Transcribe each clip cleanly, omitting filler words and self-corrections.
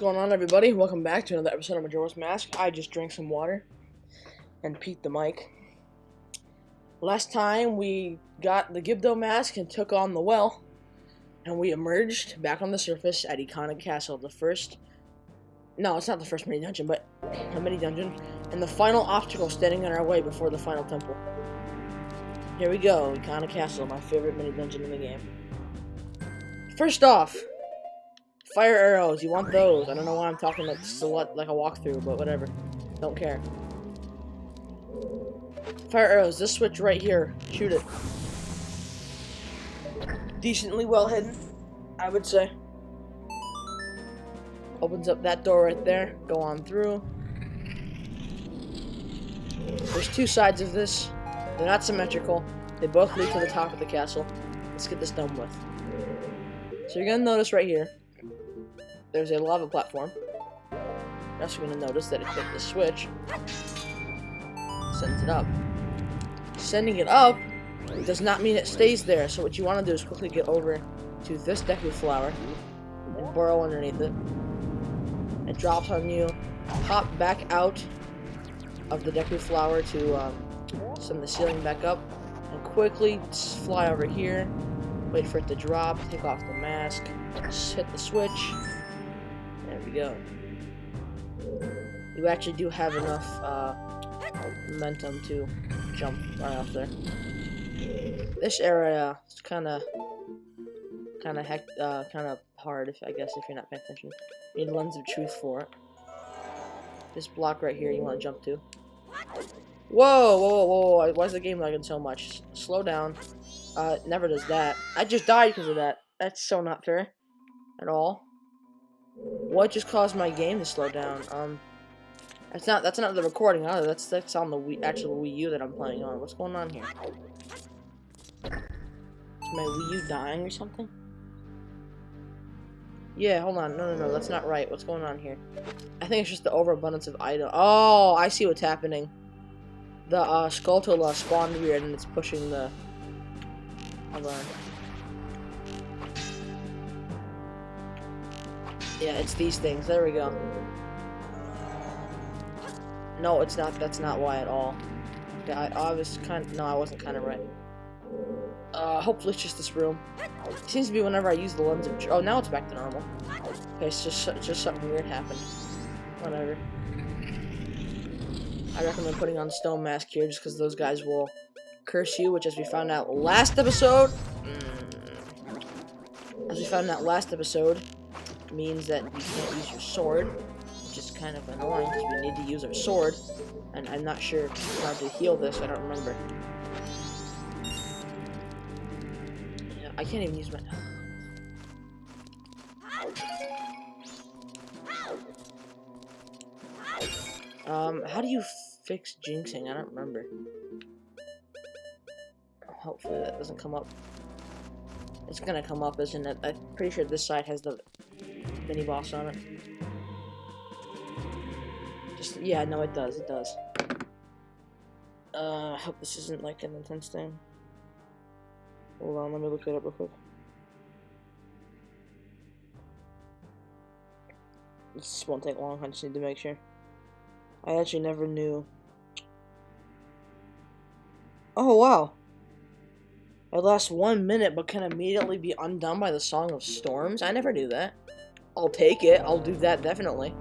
What's going on, everybody? Welcome back to another episode of Majora's Mask. I just drank some water and peeked the mic. Last time we got the Gibdo mask and took on the well, and we emerged back on the surface at Ikana Castle. No, it's not the first mini dungeon, but a mini dungeon, and the final obstacle standing in our way before the final temple. Here we go, Ikana Castle, my favorite mini dungeon in the game. First off, fire arrows, you want those. I don't know why I'm talking like this is like a walkthrough, but whatever. Don't care. Fire arrows, this switch right here. Shoot it. Decently well hidden, I would say. Opens up that door right there. Go on through. There's two sides of this. They're not symmetrical. They both lead to the top of the castle. Let's get this done with. So you're gonna notice right here, there's a lava platform. You're also going to notice that it hit the switch. Sends it up. Sending it up does not mean it stays there. So what you want to do is quickly get over to this Deku flower and burrow underneath it. It drops on you. Hop back out of the Deku flower to send the ceiling back up. And quickly fly over here. Wait for it to drop. Take off the mask. Hit the switch. There we go. You actually do have enough momentum to jump right off there. This area is kind of hard, if you're not paying attention. You need Lens of Truth for it. This block right here, you want to jump to. Whoa, whoa, whoa! Why is the game lagging so much? Slow down. It never does that. I just died because of that. That's so not fair at all. What just caused my game to slow down? That's not the recording either. That's on the actual Wii U that I'm playing on. What's going on here? Is my Wii U dying or something? Yeah, hold on. No, that's not right. What's going on here? I think it's just the overabundance of items. Oh, I see what's happening. The Skulltula spawned weird and it's pushing the. Hold on. Yeah, it's these things. There we go. No, it's not. That's not why at all. Yeah, I was no, I wasn't kind of right. Hopefully it's just this room. It seems to be whenever I use the lens of. Oh, now it's back to normal. Okay, it's just something weird happened. Whatever. I recommend putting on Stone Mask here, just because those guys will curse you, which, as we found out last episode, means that you can't use your sword, which is kind of annoying because we need to use our sword, and I'm not sure how to heal this. I don't remember. Yeah, I can't even use my. How do you fix jinxing? I don't remember. Hopefully that doesn't come up. It's gonna come up, isn't it? I'm pretty sure this side has the mini boss on it. Yeah, no, it does. It does. I hope this isn't like an intense thing. Hold on, let me look it up real quick. This won't take long. I just need to make sure. I actually never knew. Oh wow! It lasts 1 minute, but can immediately be undone by the Song of Storms. I never knew that. I'll take it. I'll do that definitely.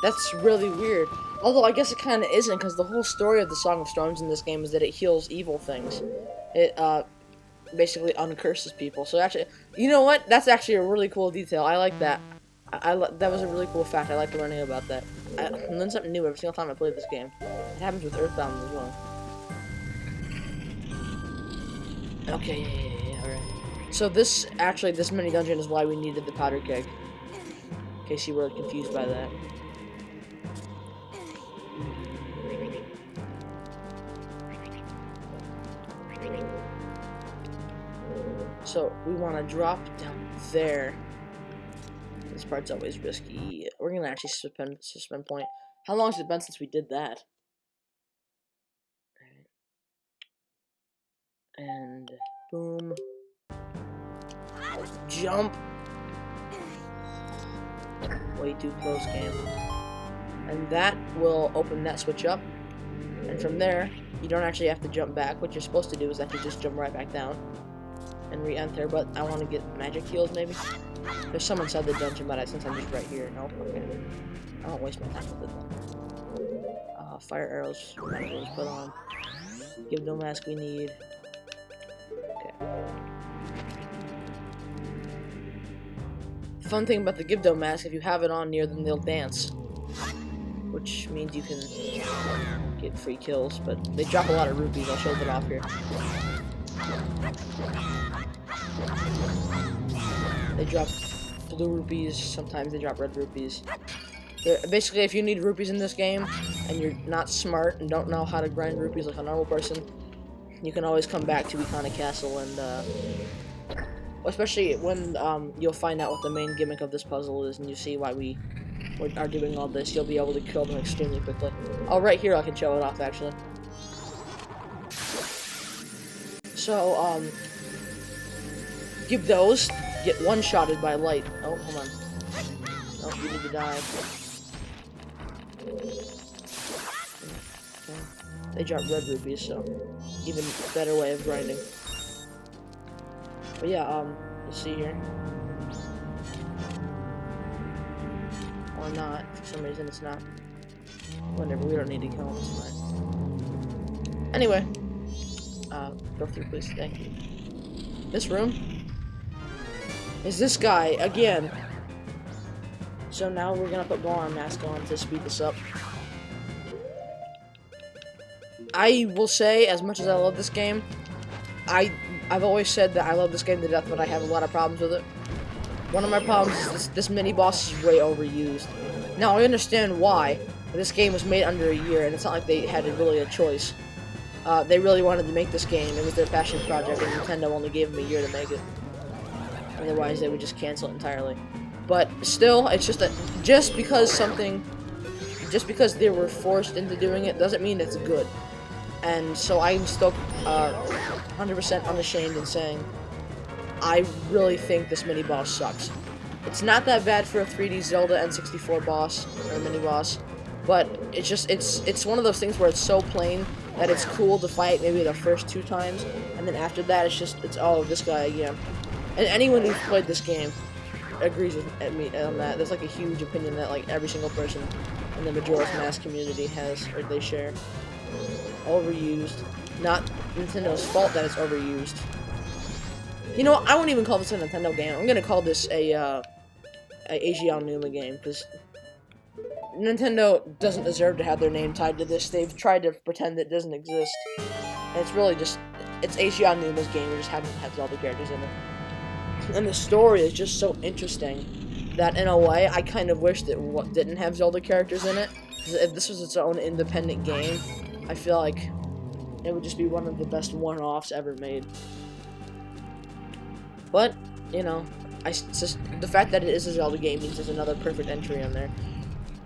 That's really weird. Although I guess it kind of isn't, because the whole story of the Song of Storms in this game is that it heals evil things. It basically uncurses people. So actually, you know what? That's actually a really cool detail. I like that. That was a really cool fact. I like learning about that. I learn something new every single time I play this game. It happens with Earthbound as well. Okay, yeah, alright. So this mini dungeon is why we needed the powder keg. In case you were confused by that. So we want to drop down there. This part's always risky. We're gonna actually suspend point. How long has it been since we did that? And boom. jump. Way too close, game. And that will open that switch up. And from there, you don't actually have to jump back. What you're supposed to do is actually just jump right back down and re-enter. But I want to get magic heals, maybe. There's someone inside the dungeon, but since I'm just right here, no, okay. I won't waste my time with it then. Fire arrows, might as well just put on. Give no mask we need. Okay. Fun thing about the Gibdo mask, if you have it on near them, they'll dance. Which means you can get free kills, but they drop a lot of rupees. I'll show it off here. They drop blue rupees, sometimes they drop red rupees. Basically, if you need rupees in this game, and you're not smart and don't know how to grind rupees like a normal person, you can always come back to Ikana Castle and, especially when, you'll find out what the main gimmick of this puzzle is, and you see why we are doing all this, you'll be able to kill them extremely quickly. Oh, right here I can show it off, actually. So, Gibdos get one-shotted by light. Oh, hold on. Oh, you need to die. Okay. They drop red rupees, so even better way of grinding. But yeah, you see here. Or not. For some reason it's not. Whatever, we don't need to kill him, it's fine. Anyway. Go through, please. Thank you. This room is this guy again. So now we're gonna put Goron mask on to speed this up. I will say, as much as I love this game, I've always said that I love this game to death, but I have a lot of problems with it. One of my problems is this mini boss is way overused. Now I understand why. This game was made under a year, and it's not like they had really a choice. They really wanted to make this game. It was their passion project, and Nintendo only gave them a year to make it. Otherwise, they would just cancel it entirely. But still, it's just that just because they were forced into doing it doesn't mean it's good. And so I'm still 100% unashamed in saying I really think this mini boss sucks. It's not that bad for a 3D Zelda N64 boss or mini boss, but it's one of those things where it's so plain that it's cool to fight maybe the first 2 times, and then after that it's oh, this guy again. And anyone who's played this game agrees with me on that. There's like a huge opinion that like every single person in the Majora's Mask community has, or they share. Overused. Not Nintendo's fault that it's overused. You know, I won't even call this a Nintendo game. I'm gonna call this a Eiji Aonuma game, because Nintendo doesn't deserve to have their name tied to this. They've tried to pretend it doesn't exist. And it's really just, it's Eiji Aonuma's game, you just haven't had all the characters in it. And the story is just so interesting that, in a way, I kind of wish that what didn't have Zelda characters in it. If this was its own independent game, I feel like it would just be one of the best one-offs ever made. But, you know, the fact that it is a Zelda game means there's another perfect entry in there.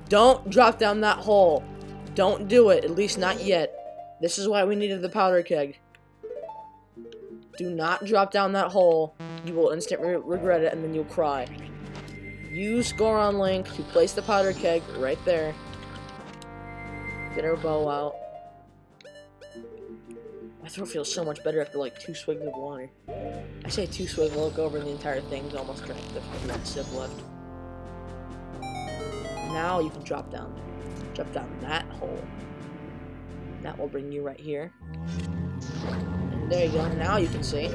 Don't drop down that hole. Don't do it, at least not yet. This is why we needed the powder keg. Do not drop down that hole. You will instantly regret it, and then you'll cry. Use Goron Link to place the powder keg right there. Get our bow out. My throat feels so much better after like 2 swigs of water. I say 2 swigs, I'll look over and the entire thing's almost drank. There's 1 sip left. Now you can drop down there. Drop down that hole. That will bring you right here. And there you go. Now you can see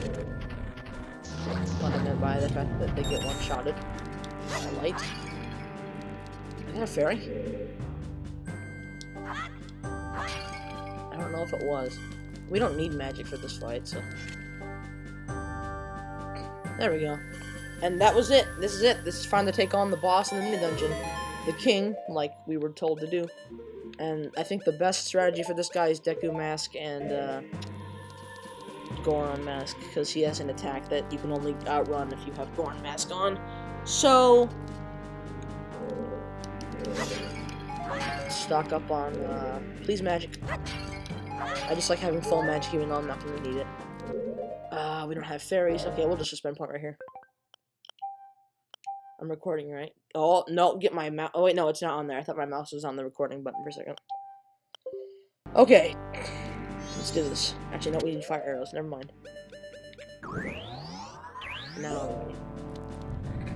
what I meant by the fact that they get one-shotted by light. Is that a fairy? I don't know if it was. We don't need magic for this fight, so... There we go. And that was it. This is it. This is time to take on the boss in the mini-dungeon. The king, like we were told to do. And I think the best strategy for this guy is Deku Mask and, Goron Mask, because he has an attack that you can only outrun if you have Goron Mask on. So... stock up on, please magic. I just like having full magic even though I'm not gonna need it. We don't have fairies. Okay, we'll just suspend point right here. I'm recording, right? Oh, no, get my mouse. Oh, wait, no, it's not on there. I thought my mouse was on the recording button for a second. Okay. Let's do this. Actually, no, we need fire arrows. Never mind. Now,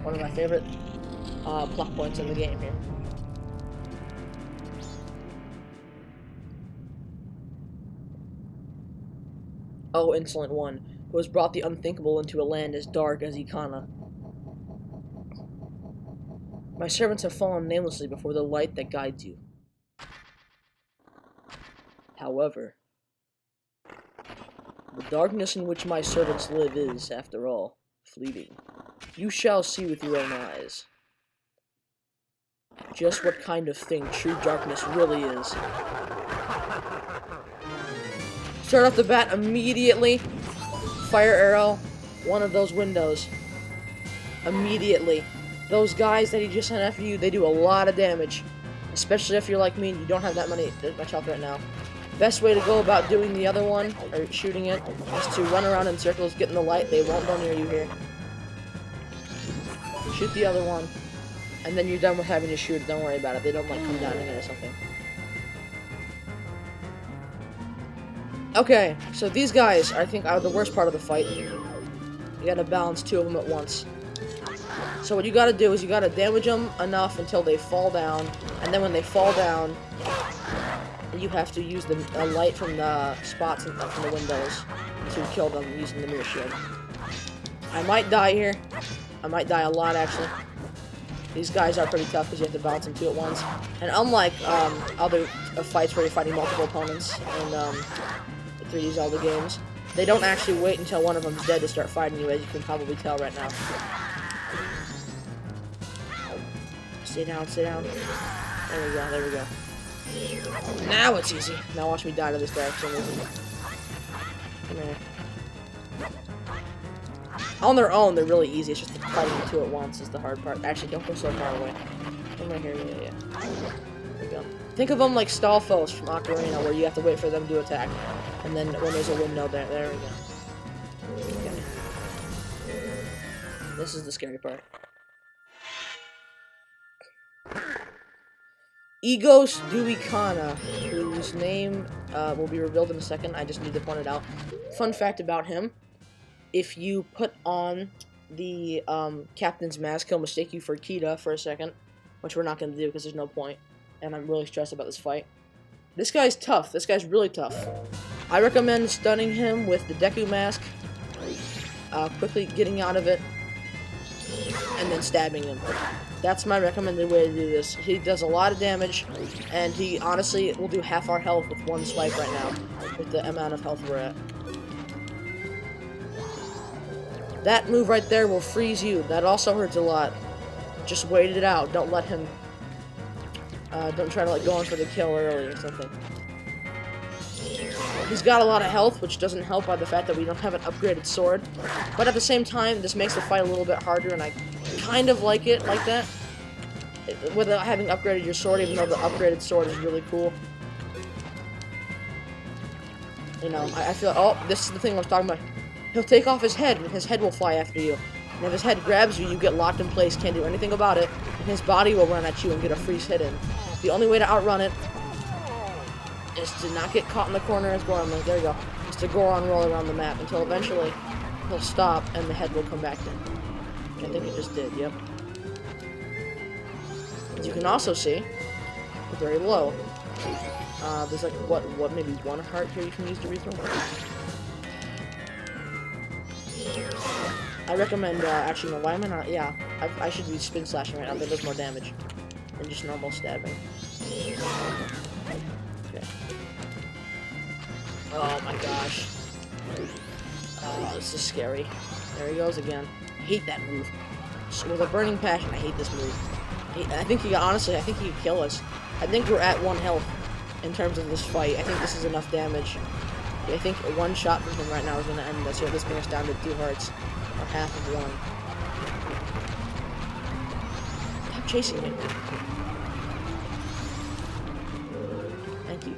one of my favorite plot points in the game here. Oh, insolent one, who has brought the unthinkable into a land as dark as Ikana. My servants have fallen namelessly before the light that guides you. However, the darkness in which my servants live is, after all, fleeting. You shall see with your own eyes just what kind of thing true darkness really is. Start off the bat immediately. Fire arrow, one of those windows. Immediately. Those guys that he just sent after you, they do a lot of damage. Especially if you're like me and you don't have that much health right now. Best way to go about doing the other one, or shooting it, is to run around in circles, get in the light. They won't go near you here. Shoot the other one, and then you're done with having to shoot it. Don't worry about it. They don't, like, come down again or something. Okay, so these guys, I think, are the worst part of the fight. You gotta balance two of them at once. So what you gotta do is you gotta damage them enough until they fall down, and then when they fall down, you have to use the light from the spots from the windows to kill them using the mirror shield. I might die here. I might die a lot, actually. These guys are pretty tough because you have to balance them two at once. And unlike other fights where you're fighting multiple opponents in the 3D Zelda games, they don't actually wait until one of them's dead to start fighting you, as you can probably tell right now. Stay down, stay down. There we go, there we go. Now it's easy. Now watch me die to this guy for some reason. Come here. On their own, they're really easy. It's just fighting the two at once is the hard part. Actually, don't go so far away. Come right here, yeah. There we go. Think of them like stall foes from Ocarina, where you have to wait for them to attack. And then when there's a window there we go. Okay. This is the scary part. Egos du Ikana, whose name will be revealed in a second. I just need to point it out. Fun fact about him: if you put on the captain's mask, he'll mistake you for Kita for a second, which we're not going to do because there's no point. And I'm really stressed about this fight. This guy's tough. This guy's really tough. I recommend stunning him with the Deku mask, quickly getting out of it, and then stabbing him. That's my recommended way to do this. He does a lot of damage, and he honestly will do half our health with one swipe right now, with the amount of health we're at. That move right there will freeze you. That also hurts a lot. Just wait it out. Don't let him... don't try to like go in for the kill early or something. He's got a lot of health, which doesn't help by the fact that we don't have an upgraded sword. But at the same time, this makes the fight a little bit harder, and I kind of like it like that. Without having upgraded your sword, even though the upgraded sword is really cool. You know, I feel... Oh, this is the thing I was talking about. He'll take off his head, and his head will fly after you. And if his head grabs you, you get locked in place, can't do anything about it, and his body will run at you and get a freeze hit in. The only way to outrun it is to not get caught in the corner as Goron. There you go. Is to Goron roll around the map until eventually he'll stop and the head will come back in. Which I think it just did, yep. As you can also see, very low. There's like, what, maybe one heart here you can use to refill? I recommend, actually, no, why am I not? Yeah, I should be spin slashing right now. That does more damage than just normal stabbing. Okay. Oh my gosh. Oh, this is scary. There he goes again. I hate that move. So with a burning passion, I hate this move. I think he, honestly, I think he could kill us. I think we're at 1 health in terms of this fight. I think this is enough damage. I think one shot from him right now is going to end us. So this brings us down to 2 hearts. Or half of 1. Stop chasing me. Thank you.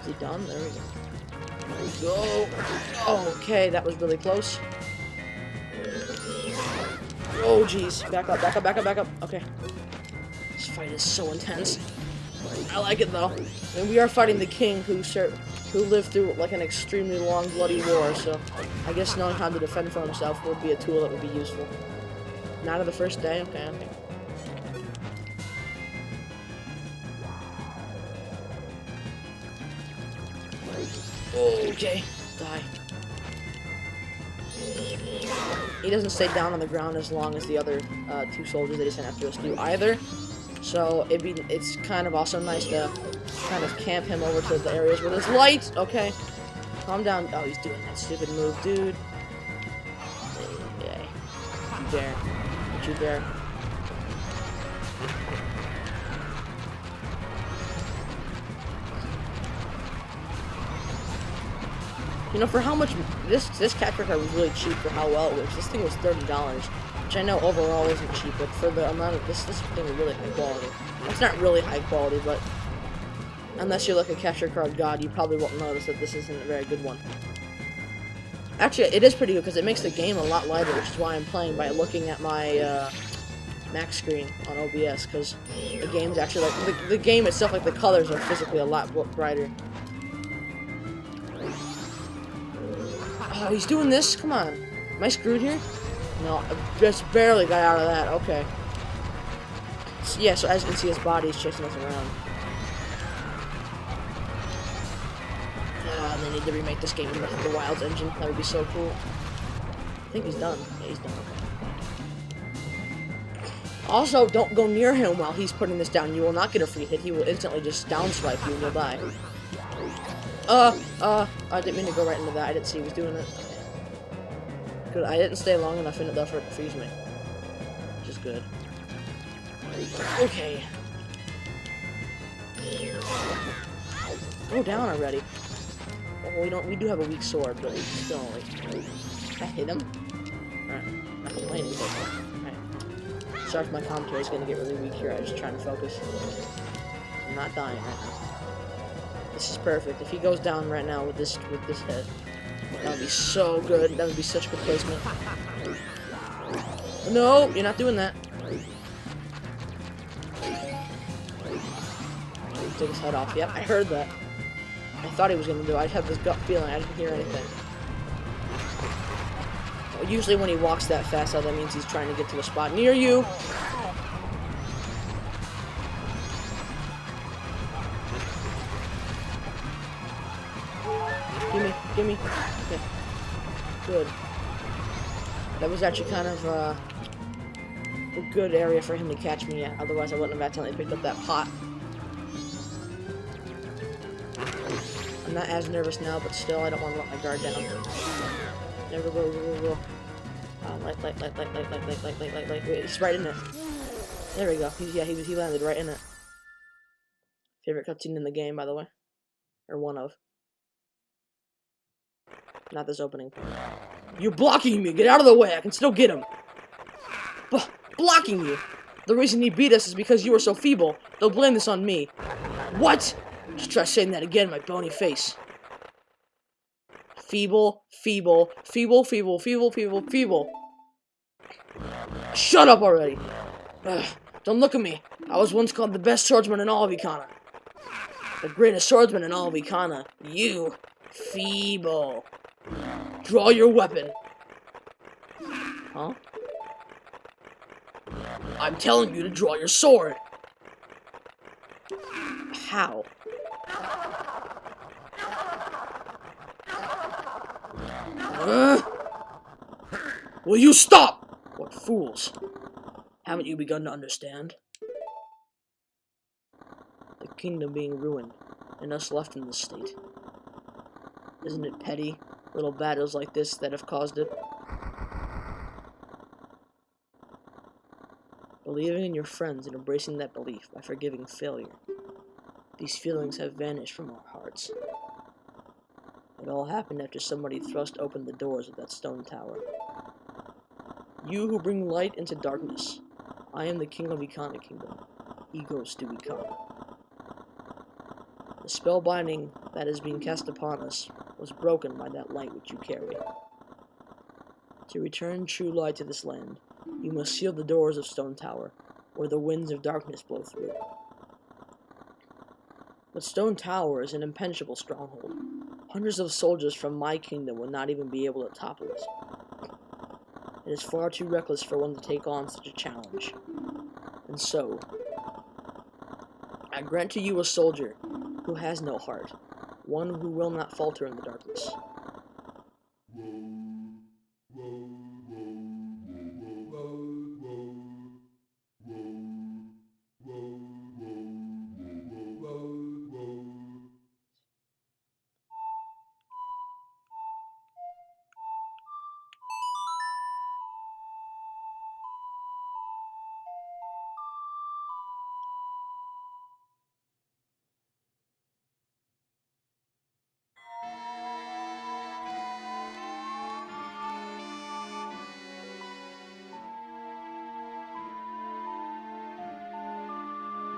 Is he done? There we go. Go. Oh, okay, that was really close. Oh, jeez. Back up, back up, back up, back up. Okay. This fight is so intense. I like it, though. And we are fighting the king who lived through, like, an extremely long, bloody war, so I guess knowing how to defend for himself would be a tool that would be useful. Not of the first day? Okay, okay. Okay. Die. He doesn't stay down on the ground as long as the other two soldiers that he sent after us do either. So it's kind of also nice to kind of camp him over to the areas where there's light. Okay. Calm down. Oh, he's doing that stupid move, dude. Yeah. You dare. Don't you dare. You know, for how much this capture card was really cheap for how well it works. This thing was $30, which I know overall isn't cheap, but for the amount of this thing is really high quality. It's not really high quality, but unless you're like a capture card god, you probably won't notice that this isn't a very good one. Actually, it is pretty good because it makes the game a lot lighter, which is why I'm playing by looking at my max screen on OBS, because the game's actually like the game itself, like the colors are physically a lot brighter. Oh, he's doing this? Come on. Am I screwed here? No, I just barely got out of that. Okay. So, yeah, so as you can see, his body is chasing us around. They need to remake this game with the Wilds engine. That would be so cool. I think he's done. Yeah, he's done. Okay. Also, don't go near him while he's putting this down. You will not get a free hit. He will instantly just down swipe you and you'll die. I didn't mean to go right into that. I didn't see he was doing it. Good. I didn't stay long enough in it though for it to freeze me. Which is good. Okay. Go down already. Oh, we do have a weak sword, but still, like, I hit him. Alright. I'm not complaining, but alright. Sorry if my commentary is gonna get really weak here. I'm just trying to focus. I'm not dying right now. This is perfect. If he goes down right now with this hit, that would be so good. That would be such good placement. No, you're not doing that. Take his head off. Yep, I heard that. I thought he was gonna do it. I had this gut feeling. I didn't hear anything. Well, usually when he walks that fast, that means he's trying to get to a spot near you. Gimme. Okay. Good. That was actually kind of a good area for him to catch me at. Otherwise, I wouldn't have accidentally picked up that pot. I'm not as nervous now, but still, I don't want to let my guard down. There we go. Light. Wait, he's right in it. There we go. He landed right in it. Favorite cutscene in the game, by the way. Or one of. Not this opening. You're blocking me! Get out of the way! I can still get him! Blocking you! The reason he beat us is because you were so feeble. They'll blame this on me. What? Just try saying that again, my bony face. Feeble. Shut up already! Ugh, don't look at me. I was once called the best swordsman in all of Ikana. The greatest swordsman in all of Ikana. You. Feeble. Draw your weapon. Huh? I'm telling you to draw your sword. How? Will you stop? What fools. Haven't you begun to understand? The kingdom being ruined, and us left in this state. Isn't it petty? Little battles like this that have caused it. Believing in your friends and embracing that belief by forgiving failure. These feelings have vanished from our hearts. It all happened after somebody thrust open the doors of that stone tower. You who bring light into darkness. I am the king of Ikana Kingdom. Egos to Ikana. The spell binding that is being cast upon us was broken by that light which you carry. To return true light to this land, you must seal the doors of Stone Tower, where the winds of darkness blow through. But Stone Tower is an impenetrable stronghold. Hundreds of soldiers from my kingdom would not even be able to topple it. It is far too reckless for one to take on such a challenge. And so, I grant to you a soldier who has no heart, one who will not falter in the darkness.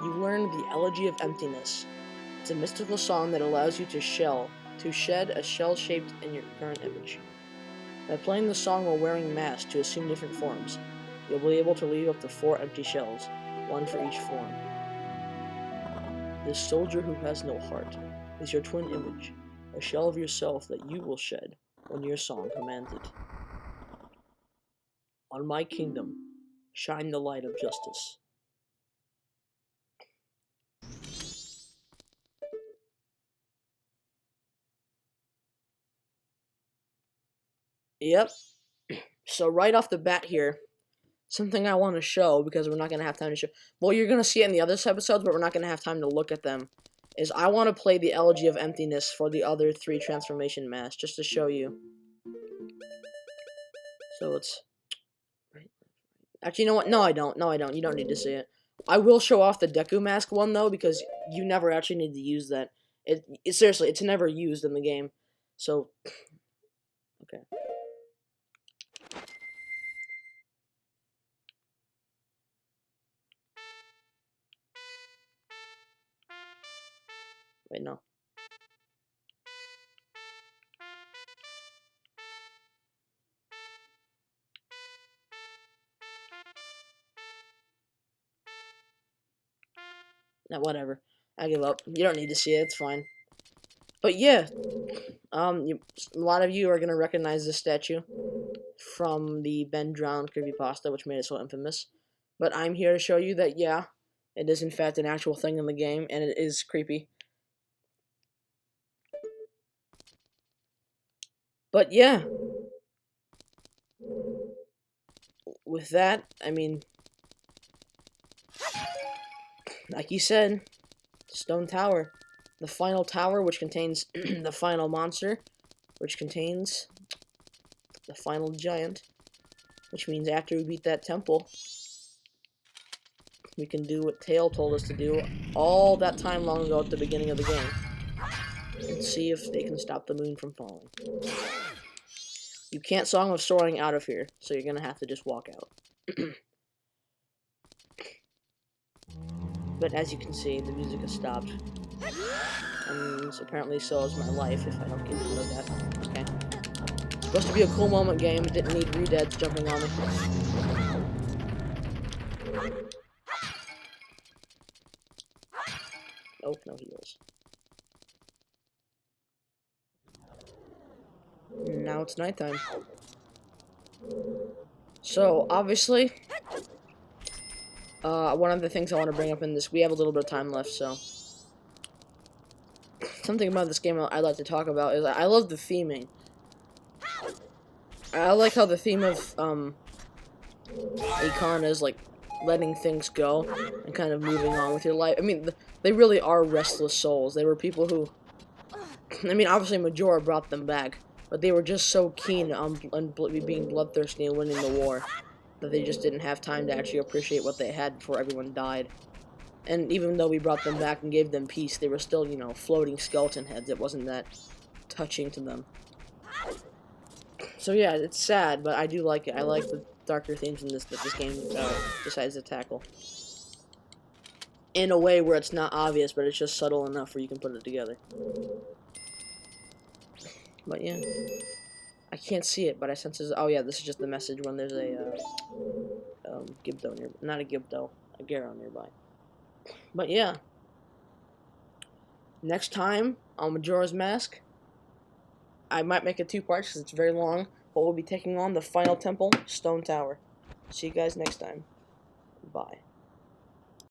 You learn the Elegy of Emptiness. It's a mystical song that allows you to shed a shell shaped in your current image. By playing the song while wearing masks to assume different forms, you'll be able to leave up to 4 empty shells, one for each form. This soldier who has no heart is your twin image, a shell of yourself that you will shed when your song commands it. On my kingdom, shine the light of justice. Yep. So right off the bat here, something I want to show, because we're not going to have time to show... Well, you're going to see it in the other episodes, but we're not going to have time to look at them. Is I want to play the Elegy of Emptiness for the other 3 transformation masks, just to show you. So it's... Actually, you know what? No, I don't. No, I don't. You don't need to see it. I will show off the Deku Mask one, though, because you never actually need to use that. Seriously, it's never used in the game. So... Okay. Wait, no. No, whatever. I give up. You don't need to see it. It's fine. But yeah, a lot of you are gonna recognize this statue from the Ben Drowned creepypasta, which made it so infamous. But I'm here to show you that, yeah, it is in fact an actual thing in the game, and it is creepy. But yeah, with that, I mean, like you said, Stone Tower. The final tower, which contains the final monster, which contains the final giant, which means after we beat that temple, we can do what Tail told us to do all that time long ago at the beginning of the game, and see if they can stop the moon from falling. You can't Song of Soaring out of here, so you're gonna have to just walk out. But as you can see, the music has stopped. And apparently so is my life if I don't get rid of that. Okay. Supposed to be a cool moment game, it didn't need redeads jumping on me. Oh, no heals. Now it's nighttime. So, obviously, one of the things I want to bring up in this, we have a little bit of time left, so... Something about this game I'd like to talk about is I love the theming. I like how the theme of, Ikana is, like, letting things go and kind of moving on with your life. I mean, they really are restless souls. They were people who... I mean, obviously Majora brought them back, but they were just so keen on being bloodthirsty and winning the war that they just didn't have time to actually appreciate what they had before everyone died. And even though we brought them back and gave them peace, they were still, you know, floating skeleton heads. It wasn't that touching to them. So yeah, it's sad, but I do like it. I like the darker themes in this that this game decides to tackle. In a way where it's not obvious, but it's just subtle enough where you can put it together. But yeah, I can't see it, but I sense oh yeah, this is just the message when there's a Gibdo near, not a Gibdo, a Garo nearby. But yeah, next time on Majora's Mask, I might make it 2 parts because it's very long, but we'll be taking on the final temple, Stone Tower. See you guys next time. Bye.